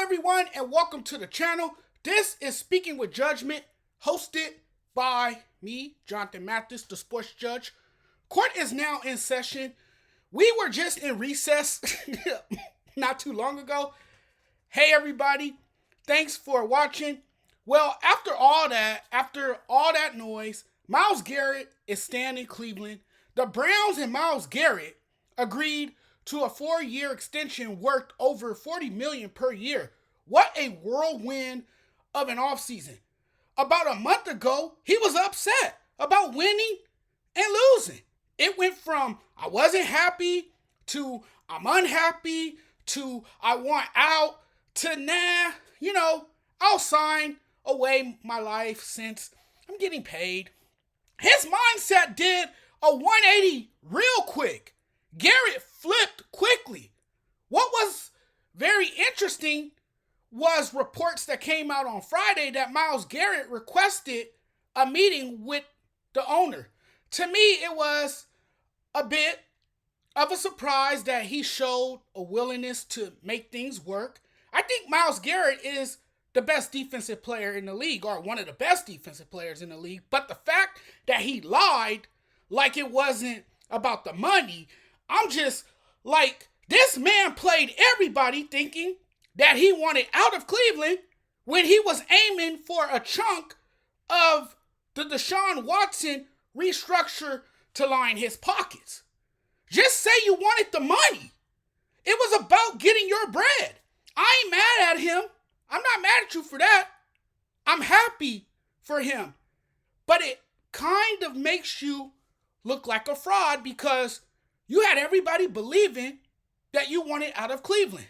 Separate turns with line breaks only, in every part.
everyone, and welcome to the channel. This is Speaking with Judgment, hosted by me, Jonathan Mathis, the sports judge. Court is now in session. We were just in recess not too long ago. Hey, everybody. Thanks for watching. Well, after all that noise, Myles Garrett is staying in Cleveland. The Browns and Myles Garrett agreed to a 4-year extension worth over $40 million per year. What a whirlwind of an offseason. About a month ago, he was upset about winning and losing. It went from I wasn't happy to I'm unhappy to I want out to nah, I'll sign away my life since I'm getting paid. His mindset did a 180 real quick. Garrett flipped quickly. What was very interesting was reports that came out on Friday that Myles Garrett requested a meeting with the owner. To me, it was a bit of a surprise that he showed a willingness to make things work. I think Myles Garrett is the best defensive player in the league, or one of the best defensive players in the league. But the fact that he lied like it wasn't about the money, I'm just like, this man played everybody thinking that he wanted out of Cleveland when he was aiming for a chunk of the Deshaun Watson restructure to line his pockets. Just say you wanted the money. It was about getting your bread. I ain't mad at him. I'm not mad at you for that. I'm happy for him. But it kind of makes you look like a fraud because you had everybody believing that you wanted out of Cleveland.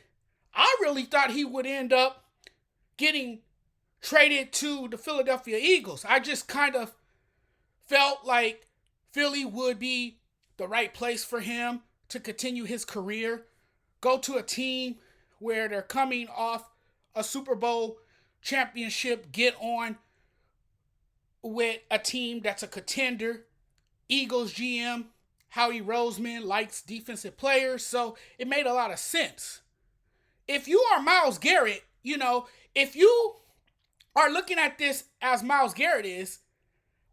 I really thought he would end up getting traded to the Philadelphia Eagles. I just kind of felt like Philly would be the right place for him to continue his career. Go to a team where they're coming off a Super Bowl championship, get on with a team that's a contender. Eagles GM Howie Roseman likes defensive players, so it made a lot of sense. If you are Myles Garrett, if you are looking at this as Myles Garrett is,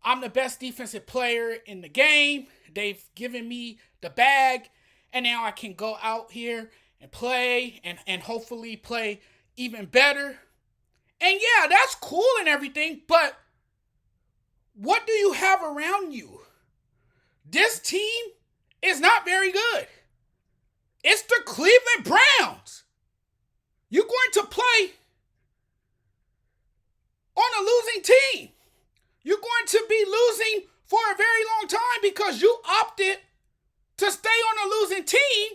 I'm the best defensive player in the game. They've given me the bag, and now I can go out here and play and hopefully play even better. And yeah, that's cool and everything, but what do you have around you? This team is not very good. It's the Cleveland Browns. You're going to play on a losing team. You're going to be losing for a very long time because you opted to stay on a losing team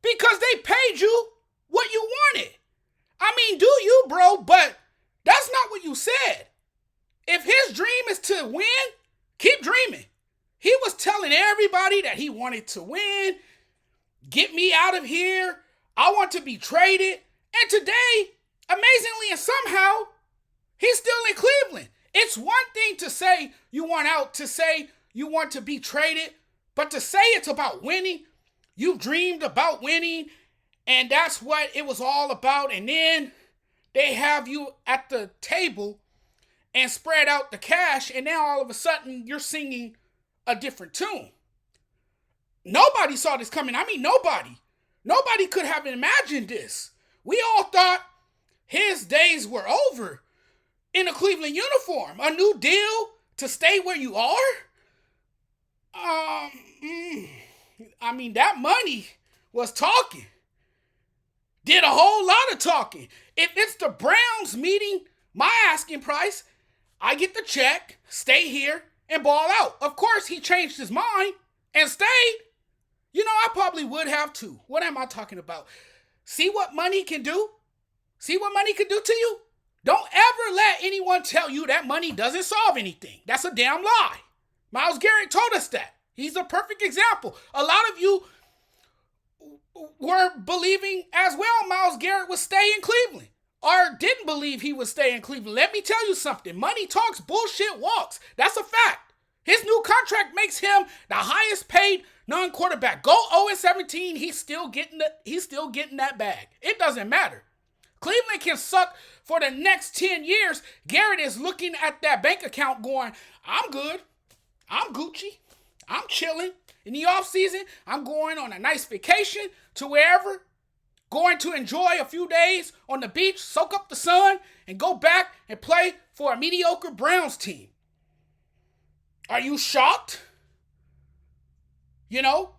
because they paid you what you wanted. I mean, do you, bro? But that's not what you said. If his dream is to win, keep dreaming. He was telling everybody that he wanted to win. Get me out of here. I want to be traded. And today, amazingly and somehow, he's still in Cleveland. It's one thing to say you want out, to say you want to be traded, but to say it's about winning, you've dreamed about winning, and that's what it was all about. And then they have you at the table and spread out the cash, and now all of a sudden you're singing a different tune. Nobody saw this coming. I mean, nobody. Nobody could have imagined this. We all thought his days were over in a Cleveland uniform. A new deal to stay where you are? That money was talking. Did a whole lot of talking. If it's the Browns meeting my asking price, I get the check, stay here, and ball out. Of course, he changed his mind and stayed. I probably would have too. What am I talking about? See what money can do? See what money can do to you? Don't ever let anyone tell you that money doesn't solve anything. That's a damn lie. Myles Garrett told us that. He's a perfect example. A lot of you were believing as well Myles Garrett would stay in Cleveland, or didn't believe he would stay in Cleveland. Let me tell you something. Money talks, bullshit walks. That's a fact. His new contract makes him the highest paid non-quarterback. Go 0-17, he's still getting that bag. It doesn't matter. Cleveland can suck for the next 10 years. Garrett is looking at that bank account going, I'm good. I'm Gucci. I'm chilling. In the offseason, I'm going on a nice vacation to wherever. Going to enjoy a few days on the beach, soak up the sun, and go back and play for a mediocre Browns team. Are you shocked? You know,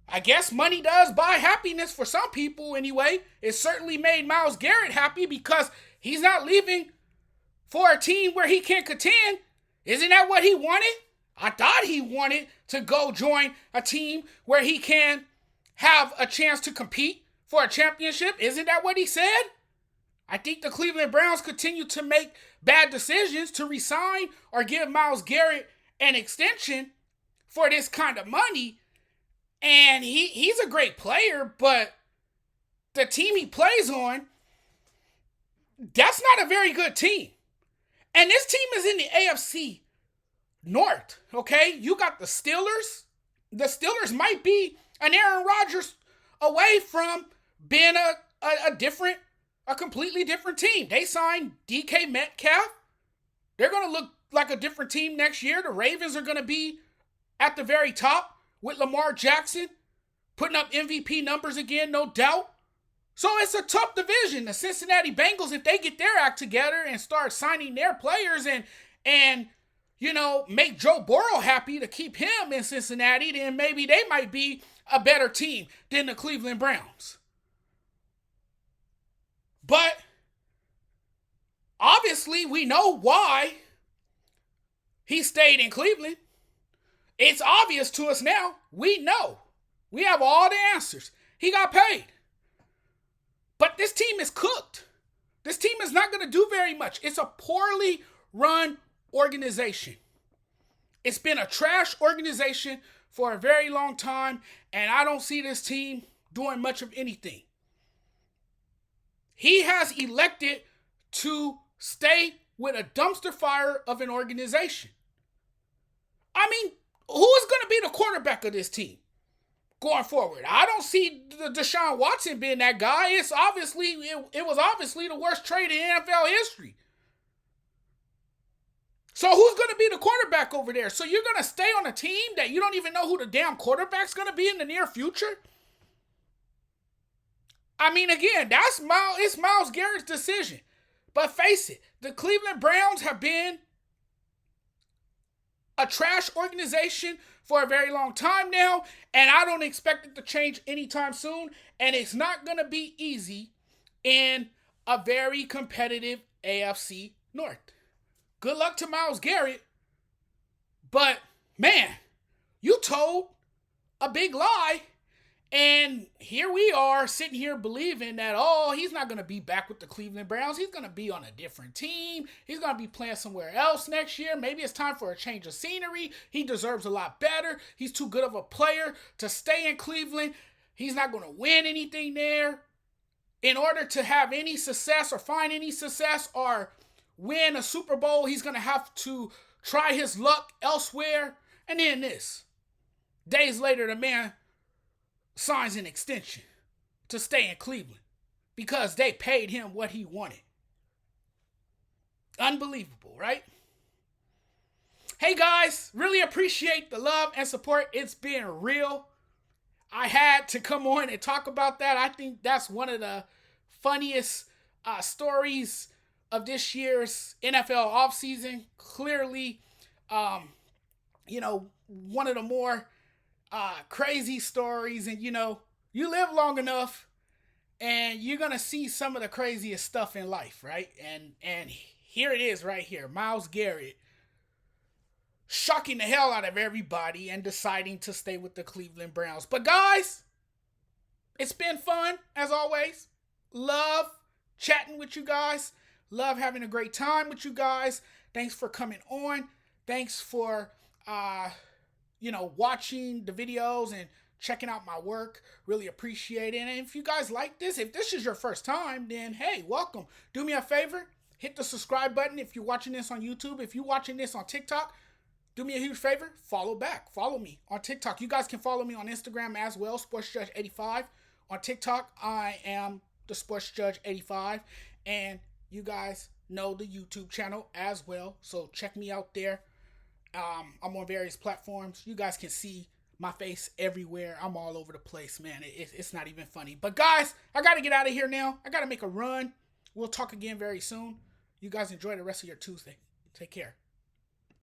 I guess money does buy happiness for some people anyway. It certainly made Myles Garrett happy because he's not leaving for a team where he can't contend. Isn't that what he wanted? I thought he wanted to go join a team where he can have a chance to compete for a championship. Isn't that what he said? I think the Cleveland Browns continue to make bad decisions to resign or give Myles Garrett an extension for this kind of money. And he's a great player, but the team he plays on, that's not a very good team. And this team is in the AFC North, okay? You got the Steelers. The Steelers might be an Aaron Rodgers away from being a completely different team. They signed DK Metcalf. They're going to look like a different team next year. The Ravens are going to be at the very top with Lamar Jackson putting up MVP numbers again, no doubt. So it's a tough division. The Cincinnati Bengals, if they get their act together and start signing their players and you know, make Joe Burrow happy to keep him in Cincinnati, then maybe they might be a better team than the Cleveland Browns. But obviously we know why he stayed in Cleveland. It's obvious to us now. We know. We have all the answers. He got paid. But this team is cooked. This team is not going to do very much. It's a poorly run organization. It's been a trash organization for a very long time, and I don't see this team doing much of anything. He has elected to stay with a dumpster fire of an organization. I mean, who is going to be the quarterback of this team going forward? I don't see Deshaun Watson being that guy. It was obviously the worst trade in NFL history. So who's going to be the quarterback over there? So you're going to stay on a team that you don't even know who the damn quarterback's going to be in the near future? I mean, again, it's Myles Garrett's decision. But face it, the Cleveland Browns have been a trash organization for a very long time now, and I don't expect it to change anytime soon, and it's not going to be easy in a very competitive AFC North. Good luck to Myles Garrett, but man, you told a big lie, and here we are sitting here believing that, he's not going to be back with the Cleveland Browns. He's going to be on a different team. He's going to be playing somewhere else next year. Maybe it's time for a change of scenery. He deserves a lot better. He's too good of a player to stay in Cleveland. He's not going to win anything there. In order to have any success or find any success or win a Super Bowl, he's going to have to try his luck elsewhere. And then this. Days later, the man signs an extension to stay in Cleveland because they paid him what he wanted. Unbelievable, right? Hey guys, really appreciate the love and support. It's been real. I had to come on and talk about that. I think that's one of the funniest stories of this year's NFL offseason. Clearly, one of the more crazy stories, and you live long enough and you're gonna see some of the craziest stuff in life, right? And here it is right here. Myles Garrett shocking the hell out of everybody and deciding to stay with the Cleveland Browns. But guys, it's been fun as always. Love chatting with you guys. Love having a great time with you guys. Thanks for coming on. Thanks for watching the videos and checking out my work. Really appreciate it. And if you guys like this, if this is your first time, then hey, welcome. Do me a favor, hit the subscribe button if you're watching this on YouTube. If you're watching this on TikTok, do me a huge favor, follow back. Follow me on TikTok. You guys can follow me on Instagram as well, SportsJudge85. On TikTok, I am the Sports Judge 85, and you guys know the YouTube channel as well. So check me out there. I'm on various platforms. You guys can see my face everywhere. I'm all over the place, man. It's not even funny. But guys, I got to get out of here now. I got to make a run. We'll talk again very soon. You guys enjoy the rest of your Tuesday. Take care.